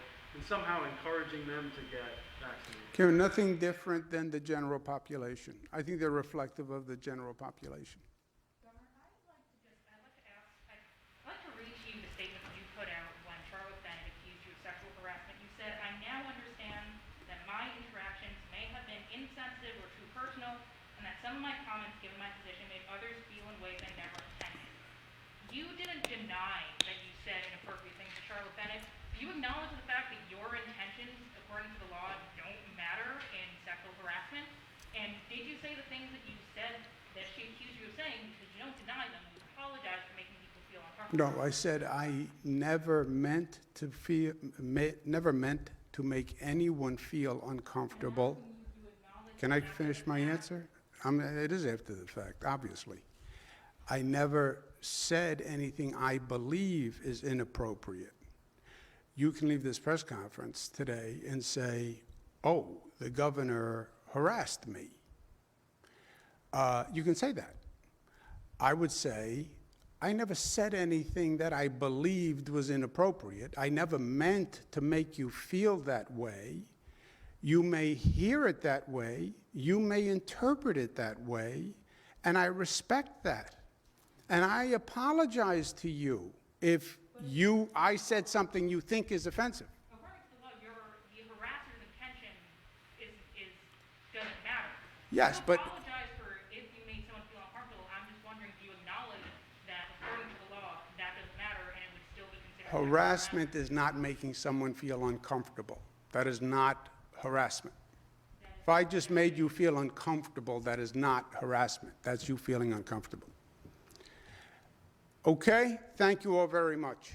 somehow encouraging them to get vaccinated? Karen, nothing different than the general population. I think they're reflective of the general population. Governor, I'd like to read to you the statement that you put out when Charlotte Bennett accused you of sexual harassment. You said, I now understand that my interactions may have been insensitive or too personal, and that some of comments given my position made others feel in ways I never intended. You didn't deny that you said inappropriate things to Charlotte Bennett. Do you acknowledge the fact that your intentions, according to the law, don't matter in sexual harassment? And did you say the things that you said that she accused you of saying, because you don't deny them, you apologize for making people feel uncomfortable? No, I said I never meant to make anyone feel uncomfortable. Can I finish my answer? It is after the fact, obviously. I never said anything I believe is inappropriate. You can leave this press conference today and say, oh, the governor harassed me. You can say that. I would say, I never said anything that I believed was inappropriate. I never meant to make you feel that way. You may hear it that way. You may interpret it that way. And I respect that. And I apologize to you if I said something you think is offensive. According to the law, the harasser's intention doesn't matter. Yes, You but apologize for if you made someone feel uncomfortable. I'm just wondering, do you acknowledge that according to the law, that doesn't matter and it would still be considered sexual harassment is not making someone feel uncomfortable. That is not harassment. If I just made you feel uncomfortable, that is not harassment. That's you feeling uncomfortable. Okay? Thank you all very much.